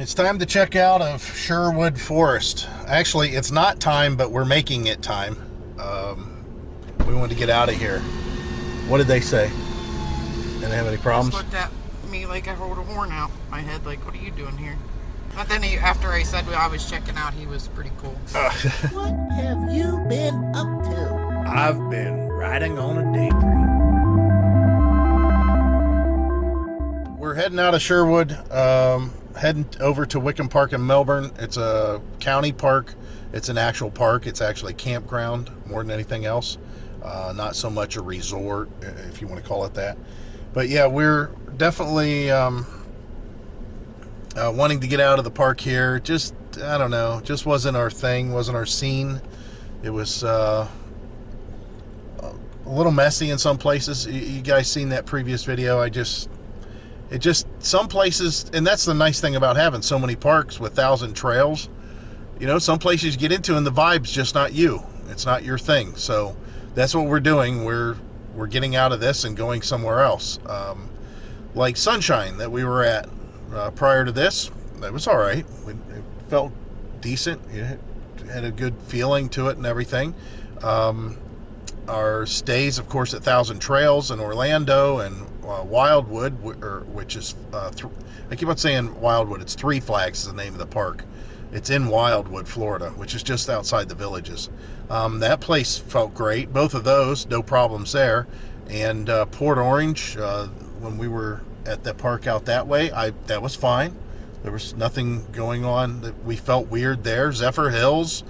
It's time to check out of Sherwood Forest. Actually, it's not time, but we're making it time. We want to get out of here. What did they say? Didn't they have any Just problems? looked at me like I rolled a horn out my head, like, what are you doing here? But then after I said I was checking out, he was pretty cool. What have you been up to? I've been riding on a daydream. We're heading out of Sherwood, heading over to Wickham Park in Melbourne. It's a county park. It's an actual park. It's actually campground more than anything else. Not so much a resort, if you want to call it that. But yeah, we're definitely wanting to get out of the park here. Just, I don't know, just wasn't our thing, wasn't our scene. It was a little messy in some places. You guys seen that previous video. Some places, and that's the nice thing about having so many parks with 1,000 trails. You know, some places you get into and the vibe's just not you. It's not your thing. So that's what we're doing. We're getting out of this and going somewhere else. Like Sunshine that we were at prior to this, that was all right. It felt decent. It had a good feeling to it and everything. Our stays, of course, at 1,000 Trails in Orlando and Wildwood, which is, I keep on saying Wildwood, it's Three Flags is the name of the park. It's in Wildwood, Florida, which is just outside the Villages. That place felt great. Both of those, no problems there. And Port Orange, when we were at the park out that way, that was fine. There was nothing going on that we felt weird there. Zephyr Hills,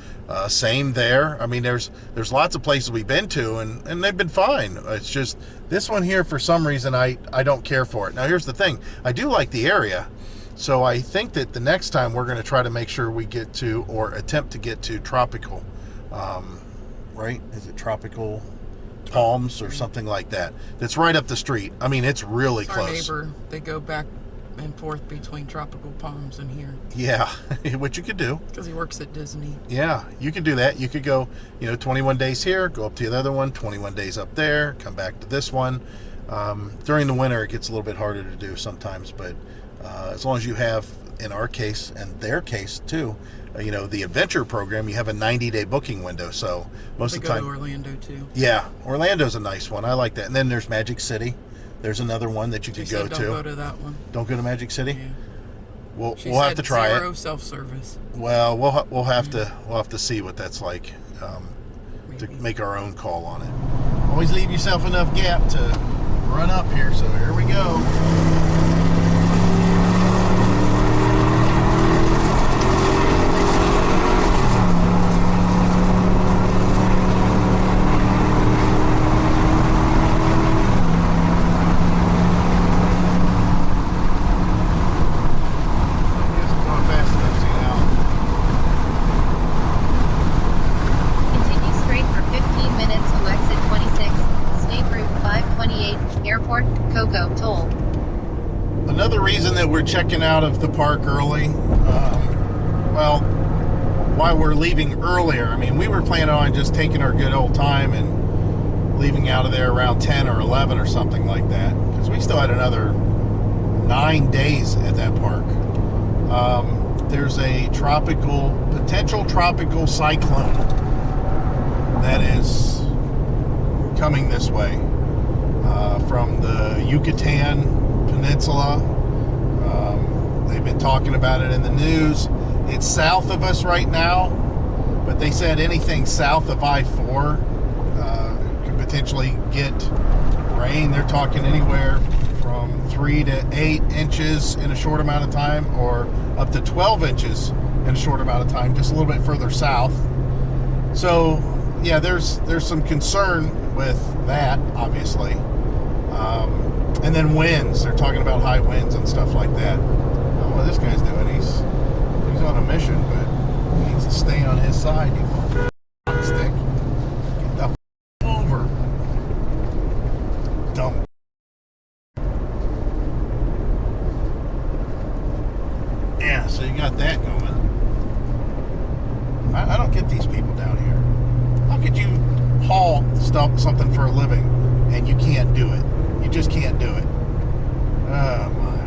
same there. I mean, there's lots of places we've been to, and they've been fine. It's just this one here, for some reason, I don't care for it. Now, here's the thing. I do like the area, so I think that the next time we're going to try to make sure we get to, or attempt to get to, Tropical. Right? Is it Tropical Palms or something like that? That's right up the street. I mean, it's really close. Our neighbor, they go back and forth between Tropical Palms and here. Yeah, what you could do. Because he works at Disney. Yeah, you could do that. You could go, 21 days here, go up to the other one, 21 days up there, come back to this one. During the winter, it gets a little bit harder to do sometimes, but as long as you have, in our case, and their case too, the adventure program, you have a 90-day booking window. So most of the time. They go to Orlando too. Yeah, Orlando's a nice one. I like that. And then there's Magic City. There's another one that you could go to. Don't go to that one. Don't go to Magic City. Yeah. We'll have to try zero it. self-service. Well, we'll have to see what that's like to make our own call on it. Always leave yourself enough gap to run up here. So here we go. Another reason that we're checking out of the park early, why we're leaving earlier. I mean, we were planning on just taking our good old time and leaving out of there around 10 or 11 or something like that, because we still had another 9 days at that park. There's a potential tropical cyclone that is coming this way from the Yucatan Peninsula. They've been talking about it in the news. It's south of us right now, but they said anything south of I-4 could potentially get rain. They're talking anywhere from 3 to 8 inches in a short amount of time, or up to 12 inches in a short amount of time, just a little bit further south. So yeah, there's some concern with that, obviously. And then winds. They're talking about high winds and stuff like that. I don't know what this guy's doing. He's on a mission, but he needs to stay on his side. You stick. Get the over. Dumb. Yeah, so you got that going. I don't get these people down here. How could you haul something for a living and you can't do it? You just can't. can't do it. Oh my.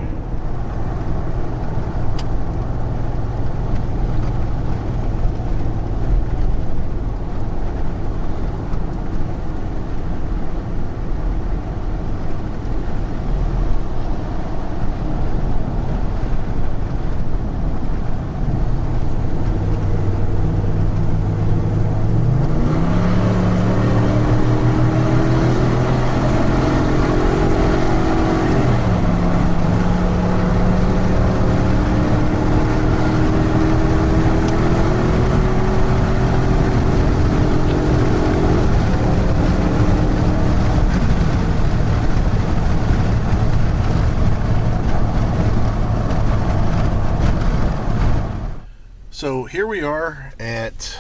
So here we are at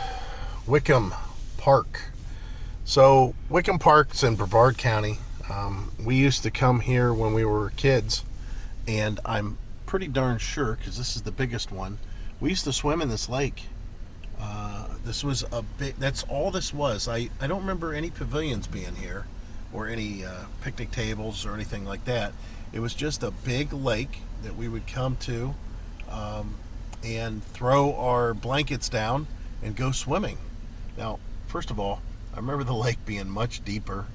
Wickham Park. So Wickham Park's in Brevard County. We used to come here when we were kids, and I'm pretty darn sure, because this is the biggest one, we used to swim in this lake. This was a big, that's all this was. I don't remember any pavilions being here or any picnic tables or anything like that. It was just a big lake that we would come to and throw our blankets down and go swimming. Now, first of all, I remember the lake being much deeper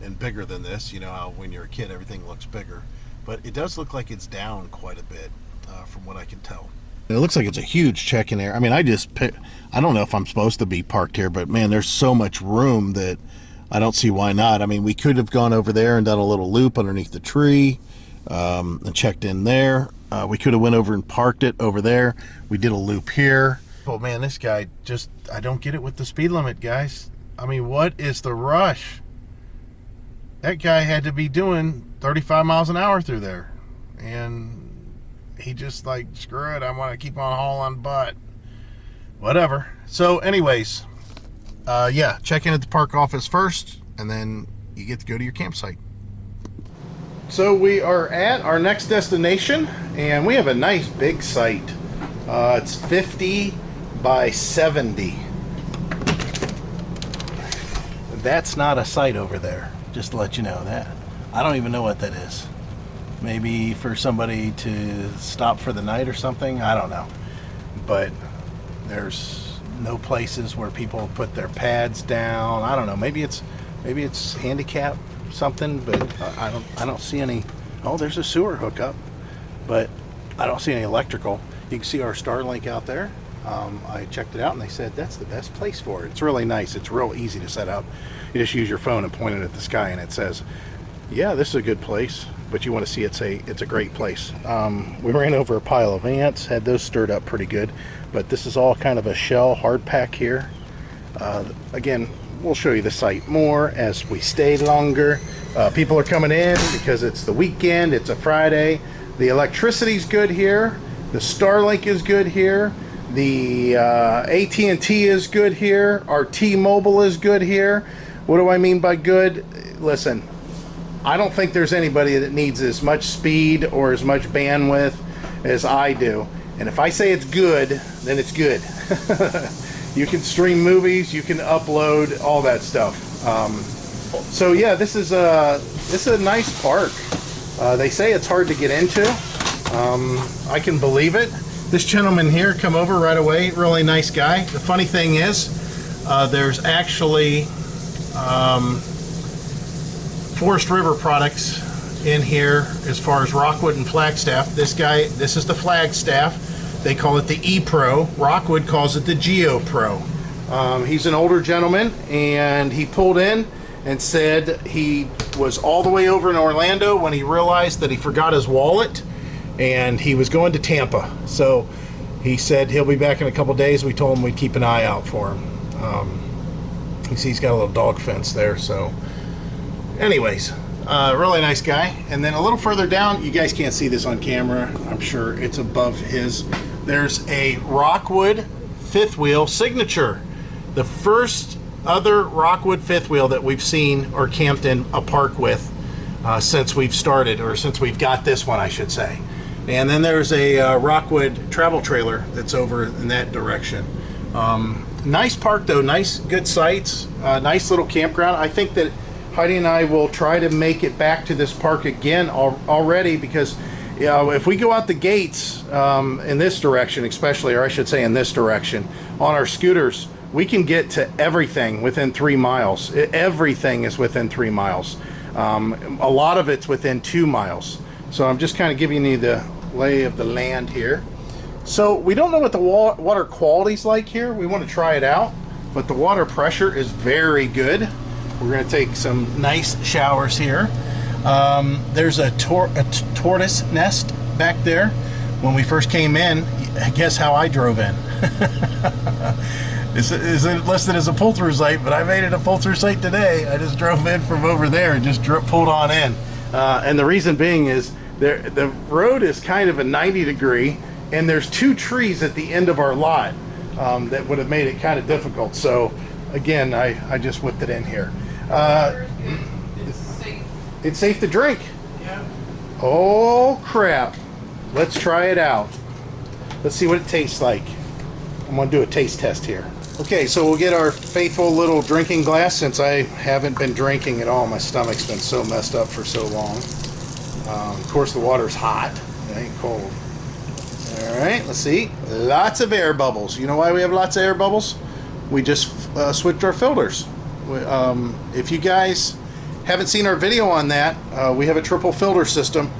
and bigger than this. You know how when you're a kid everything looks bigger, but it does look like it's down quite a bit from what I can tell. It looks like it's a huge check-in area. I mean, I don't know if I'm supposed to be parked here, but man, there's so much room that I don't see why not. I mean, we could have gone over there and done a little loop underneath the tree and checked in there. We could have went over and parked it over there. We did a loop here. Oh man, this guy just, I don't get it with the speed limit, guys. I mean, what is the rush? That guy had to be doing 35 miles an hour through there. And he just like, screw it, I want to keep on hauling butt. Whatever. So anyways, yeah, check in at the park office first, and then you get to go to your campsite. So we are at our next destination, and we have a nice big site. It's 50 by 70. That's not a site over there, just to let you know that. I don't even know what that is. Maybe for somebody to stop for the night or something, I don't know. But there's no places where people put their pads down. I don't know. Maybe it's handicap something, but I don't see any. Oh, there's a sewer hookup, but I don't see any electrical. You can see our Starlink out there. I checked it out and they said that's the best place for it. It's really nice. It's real easy to set up. You just use your phone and point it at the sky and it says, yeah, this is a good place, but you want to see it say it's a great place. We ran over a pile of ants, had those stirred up pretty good, but this is all kind of a shell hard pack here. Again, we'll show you the site more as we stay longer. People are coming in because it's the weekend, it's a Friday. The electricity's good here. The Starlink is good here. The AT&T is good here. Our T-Mobile is good here. What do I mean by good? Listen, I don't think there's anybody that needs as much speed or as much bandwidth as I do. And if I say it's good, then it's good. You can stream movies, you can upload, all that stuff. So yeah, this is a nice park. They say it's hard to get into. I can believe it. This gentleman here come over right away, really nice guy. The funny thing is, there's actually Forest River products in here as far as Rockwood and Flagstaff. This is the Flagstaff. They call it the E-Pro. Rockwood calls it the Geo Pro. He's an older gentleman, and he pulled in and said he was all the way over in Orlando when he realized that he forgot his wallet, and he was going to Tampa. So he said he'll be back in a couple days. We told him we'd keep an eye out for him. You see he's got a little dog fence there. So anyways, really nice guy. And then a little further down, you guys can't see this on camera, I'm sure it's above his, there's a Rockwood fifth wheel signature. The first other Rockwood fifth wheel that we've seen or camped in a park with since we've started, or since we've got this one, I should say. And then there's a Rockwood travel trailer that's over in that direction. Nice park though, nice, good sights, nice little campground. I think that Heidi and I will try to make it back to this park again already, because you know, if we go out the gates in this direction especially, or I should say in this direction, on our scooters, we can get to everything within 3 miles. Everything is within 3 miles. A lot of it's within 2 miles. So I'm just kind of giving you the lay of the land here. So we don't know what the water quality's like here. We want to try it out, but the water pressure is very good. We're going to take some nice showers here. There's a tortoise nest back there. When we first came in, guess how I drove in? It's listed as a pull-through site, but I made it a pull-through site today. I just drove in from over there and just pulled on in. And the reason being is the road is kind of a 90 degree, and there's 2 trees at the end of our lot. that would have made it kind of difficult. So again, I just whipped it in here. It's safe. It's safe to drink. Yeah. Oh crap. Let's try it out. Let's see what it tastes like. I'm gonna do a taste test here. Okay, so we'll get our faithful little drinking glass. Since I haven't been drinking at all, my stomach's been so messed up for so long. Of course the water's hot, it ain't cold. All right, let's see. Lots of air bubbles. You know why we have lots of air bubbles? We just switched our filters. If you guys haven't seen our video on that, we have a triple filter system.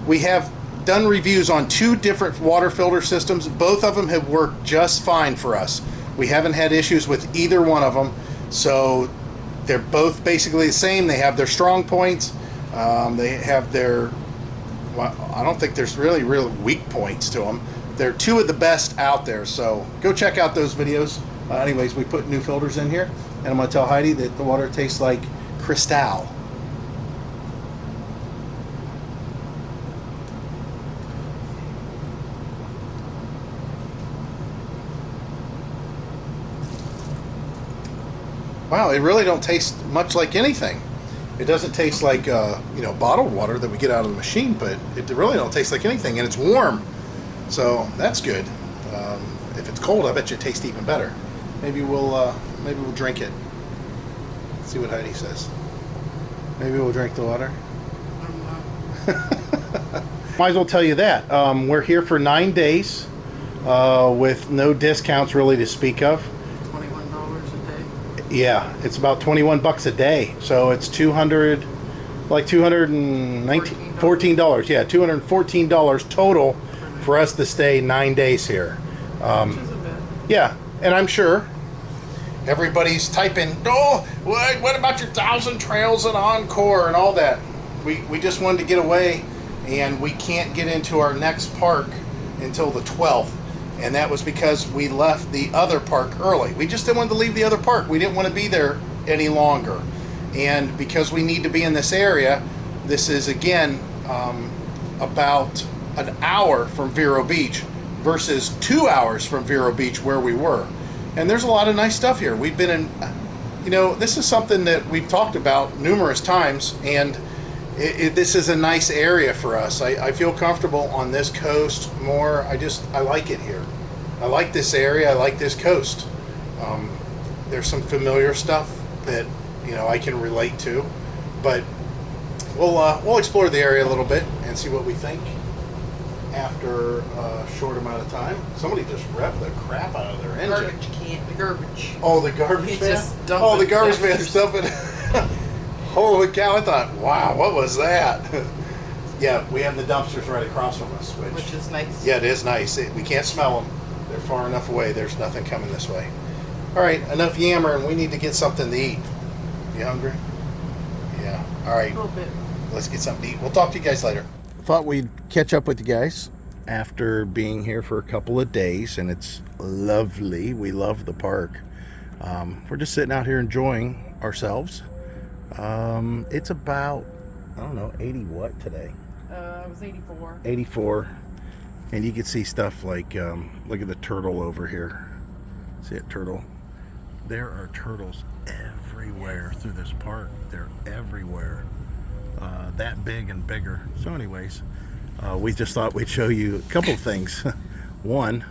We have done reviews on 2 different water filter systems. Both of them have worked just fine for us. We haven't had issues with either one of them. So they're both basically the same. They have their strong points. They have their, well, I don't think there's really real weak points to them. They're 2 of the best out there. So go check out those videos. Anyways, we put new filters in here, and I'm going to tell Heidi that the water tastes like Cristal. Wow, it really don't taste much like anything. It doesn't taste like bottled water that we get out of the machine, but it really don't taste like anything, and it's warm, so that's good. If it's cold, I bet you it tastes even better. Maybe we'll drink it. See what Heidi says. Maybe we'll drink the water. Might as well tell you that we're here for 9 days with no discounts really to speak of. Yeah, it's about 21 bucks a day. So it's $214. Yeah, $214 total for us to stay 9 days here. Yeah, and I'm sure everybody's typing, oh, what about your 1,000 trails and Encore and all that? We just wanted to get away, and we can't get into our next park until the 12th. And that was because we left the other park early. We just didn't want to leave the other park. We didn't want to be there any longer. And because we need to be in this area, this is again about an hour from Vero Beach versus 2 hours from Vero Beach where we were. And there's a lot of nice stuff here. We've been in, this is something that we've talked about numerous times, and this is a nice area for us. I feel comfortable on this coast more. I like it here. I like this area. I like this coast. There's some familiar stuff that I can relate to, but we'll explore the area a little bit and see what we think after a short amount of time. Somebody just revved the crap out of their engine. The garbage. Oh, the garbage man. Oh, the garbage man's dumping. Holy cow, I thought, wow, what was that? Yeah, we have the dumpsters right across from us. Which is nice. Yeah, it is nice. We can't smell them. They're far enough away. There's nothing coming this way. All right, enough yammering. We need to get something to eat. You hungry? Yeah. All right. A little bit. Let's get something to eat. We'll talk to you guys later. Thought we'd catch up with you guys after being here for a couple of days, and it's lovely. We love the park. We're just sitting out here enjoying ourselves. It's about, I don't know, 80 what today? It was 84. 84. And you can see stuff like, look at the turtle over here. See it, turtle? There are turtles everywhere through this park. They're everywhere. That big and bigger. So anyways, we just thought we'd show you a couple of things. One,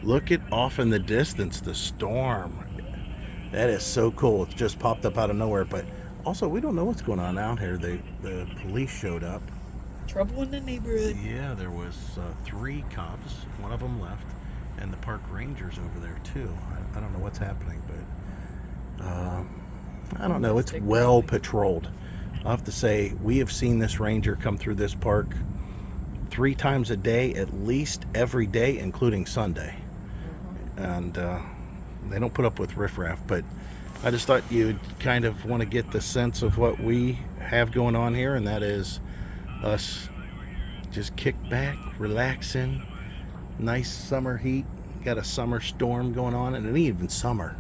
look at off in the distance, the storm. That is so cool. It's just popped up out of nowhere, but also, we don't know what's going on out here. The police showed up. Trouble in the neighborhood. Yeah, there was 3 cops. One of them left, and the park rangers over there too. I don't know what's happening, but I don't know. It's well patrolled. I'll have to say, we have seen this ranger come through this park 3 times a day, at least every day, including Sunday. And they don't put up with riffraff, but I just thought you'd kind of want to get the sense of what we have going on here, and that is us just kick back, relaxing, nice summer heat. Got a summer storm going on, and it ain't even summer.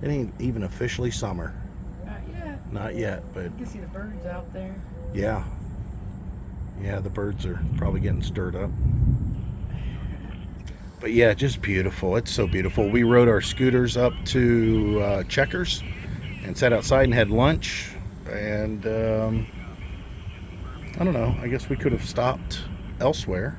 It ain't even officially summer. Not yet. Not yet, but you can see the birds out there. Yeah. Yeah, the birds are probably getting stirred up. But yeah, just beautiful. It's so beautiful. We rode our scooters up to Checkers and sat outside and had lunch. And I don't know. I guess we could have stopped elsewhere.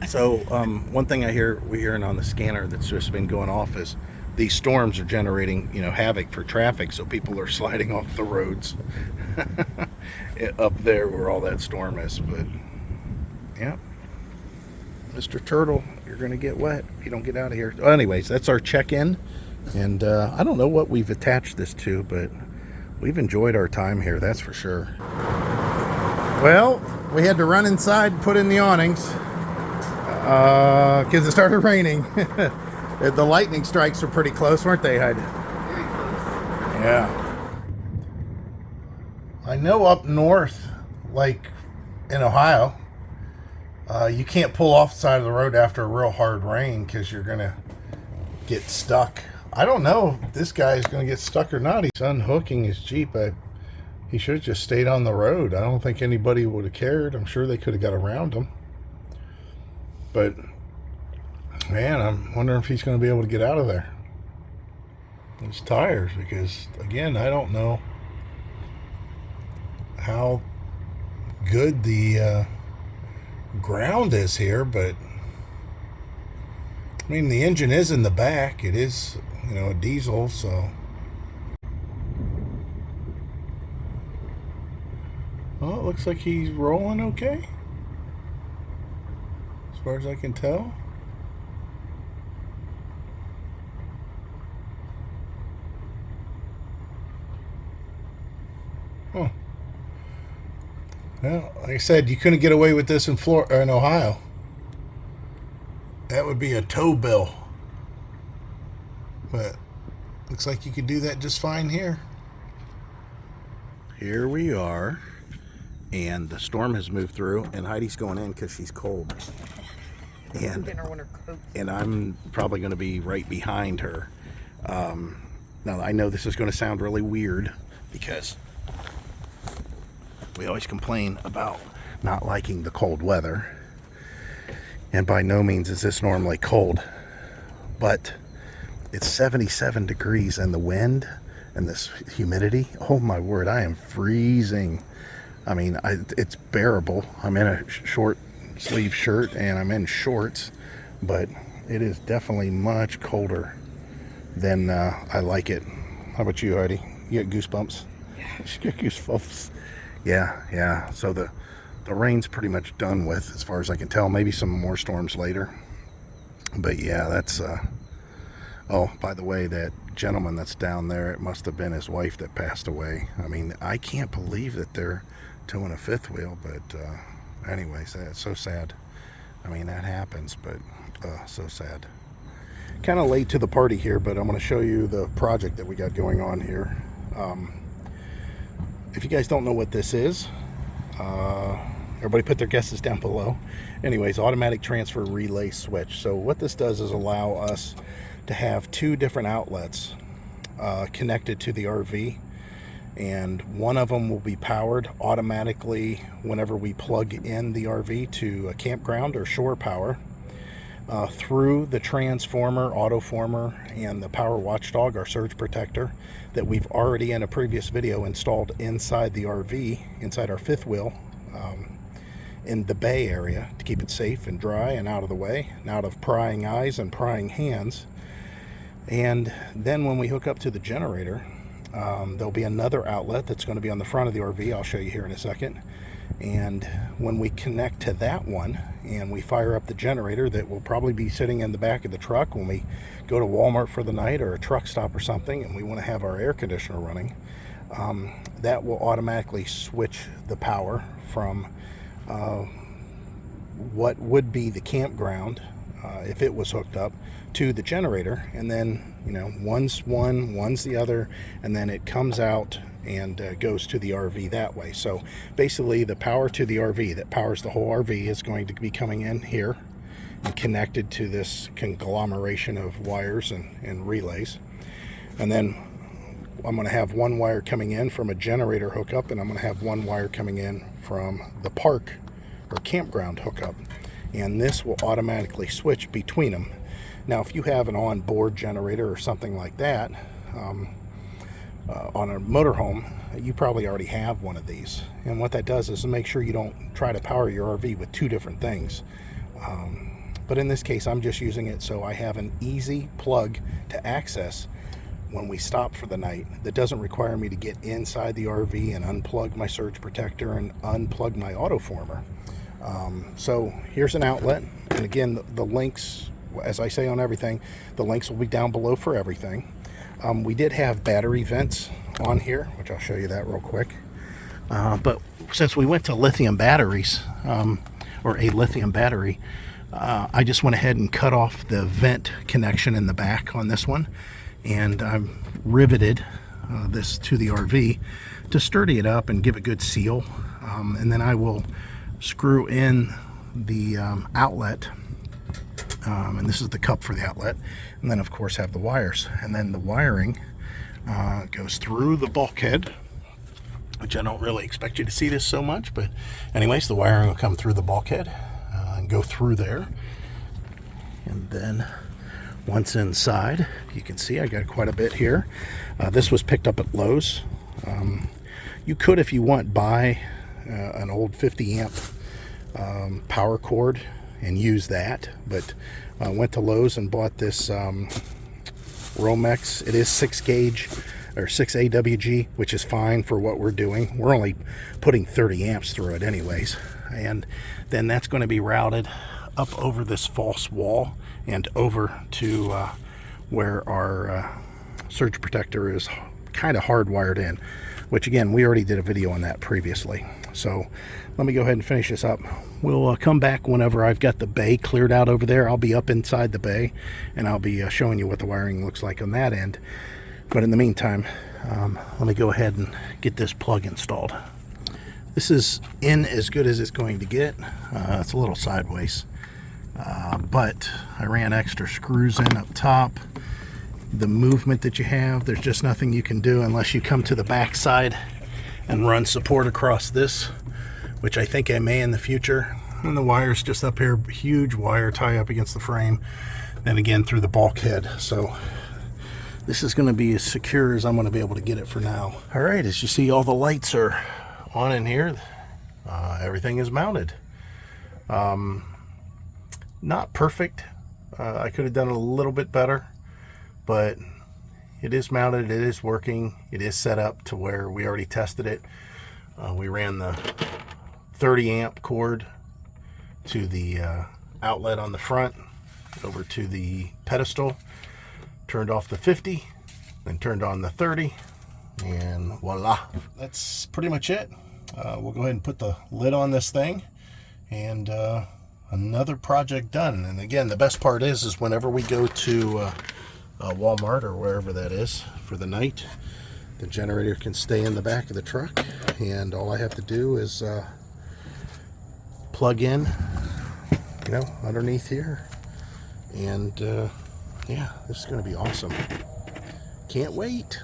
So one thing we're hearing on the scanner that's just been going off is these storms are generating, havoc for traffic. So people are sliding off the roads up there where all that storm is. But yeah, Mr. Turtle, you're going to get wet if you don't get out of here. Well, anyways, that's our check-in. And I don't know what we've attached this to, but we've enjoyed our time here, that's for sure. Well, we had to run inside and put in the awnings because it started raining. The lightning strikes were pretty close, weren't they, Heidi? Very close. Yeah. I know up north, like in Ohio, you can't pull off the side of the road after a real hard rain because you're going to get stuck. I don't know if this guy is going to get stuck or not. He's unhooking his Jeep. He should have just stayed on the road. I don't think anybody would have cared. I'm sure they could have got around him. But, man, I'm wondering if he's going to be able to get out of there. His tires, because, again, I don't know how good the ground is here, but I mean, the engine is in the back. It is, a diesel, so. Well, it looks like he's rolling okay, as far as I can tell. Huh. Well, like I said, you couldn't get away with this in Ohio. That would be a tow bill. But looks like you could do that just fine here. Here we are. And the storm has moved through, and Heidi's going in because she's cold. And I'm probably going to be right behind her. Now, I know this is going to sound really weird because we always complain about not liking the cold weather. And by no means is this normally cold. But it's 77 degrees, and the wind and this humidity, oh my word, I am freezing. I mean, it's bearable. I'm in a short sleeve shirt and I'm in shorts, but it is definitely much colder than I like it. How about you, Heidi? You got goosebumps? Yeah. She got goosebumps. Yeah. So the rain's pretty much done with, as far as I can tell. Maybe some more storms later. But yeah, that's oh, by the way, that gentleman that's down there, it must have been his wife that passed away. I mean, I can't believe that they're towing a fifth wheel, but anyways, that's so sad. I mean, that happens, but so sad. Kind of late to the party here, but I'm going to show you the project that we got going on here. If you guys don't know what this is, everybody put their guesses down below. Anyways, automatic transfer relay switch. So what this does is allow us to have two different outlets connected to the RV, and one of them will be powered automatically whenever we plug in the RV to a campground or shore power through the transformer, autoformer, and the power watchdog, our surge protector, that we've already in a previous video installed inside the RV, inside our fifth wheel, in the bay area, to keep it safe and dry and out of the way and out of prying eyes and prying hands. And then when we hook up to the generator, there'll be another outlet that's going to be on the front of the RV. I'll show you here in a second. And when we connect to that one and we fire up the generator that will probably be sitting in the back of the truck when we go to Walmart for the night or a truck stop or something, and we want to have our air conditioner running, that will automatically switch the power from what would be the campground if it was hooked up to the generator. And then, one's one, one's the other, and then it comes out and goes to the RV that way. So basically the power to the RV that powers the whole RV is going to be coming in here and connected to this conglomeration of wires and relays. And then I'm going to have one wire coming in from a generator hookup, and I'm going to have one wire coming in from the park or campground hookup. And this will automatically switch between them. Now, if you have an onboard generator or something like that on a motorhome, you probably already have one of these. And what that does is to make sure you don't try to power your RV with two different things. But in this case, I'm just using it so I have an easy plug to access when we stop for the night that doesn't require me to get inside the RV and unplug my surge protector and unplug my autoformer. So here's an outlet, and again, the links, as I say on everything, the links will be down below for everything. We did have battery vents on here, which I'll show you that real quick. But since we went to lithium batteries, or a lithium battery, I just went ahead and cut off the vent connection in the back on this one, and I've riveted this to the RV to sturdy it up and give a good seal. And then I will screw in the outlet, and this is the cup for the outlet, and then of course have the wires, and then the wiring goes through the bulkhead, which I don't really expect you to see this so much, but anyways, the wiring will come through the bulkhead and go through there. And then once inside, you can see I got quite a bit here. This was picked up at Lowe's. You could, if you want, buy an old 50 amp power cord and use that, but I went to Lowe's and bought this Romex. It is 6 gauge or 6 AWG, which is fine for what we're doing. We're only putting 30 amps through it anyways, and then that's going to be routed up over this false wall and over to where our surge protector is kind of hardwired in, which again, we already did a video on that previously. So let me go ahead and finish this up. We'll come back whenever I've got the bay cleared out over there. I'll be up inside the bay, and I'll be showing you what the wiring looks like on that end. But in the meantime, let me go ahead and get this plug installed. This is in as good as it's going to get. It's a little sideways, but I ran extra screws in up top. The movement that you have, there's just nothing you can do unless you come to the back side and run support across this, which I think I may in the future. And the wire's just up here, huge wire tie up against the frame, then again through the bulkhead. So this is going to be as secure as I'm going to be able to get it for now. All right, as you see, all the lights are on in here. Everything is mounted. Not perfect. I could have done it a little bit better, but it is mounted, it is working, it is set up to where we already tested it. We ran the 30 amp cord to the outlet on the front, over to the pedestal, turned off the 50, then turned on the 30, and voila. That's pretty much it. We'll go ahead and put the lid on this thing, and another project done. And again, the best part is whenever we go to Walmart or wherever that is for the night, the generator can stay in the back of the truck, and all I have to do is plug in, you know, underneath here, and yeah, this is going to be awesome. Can't wait.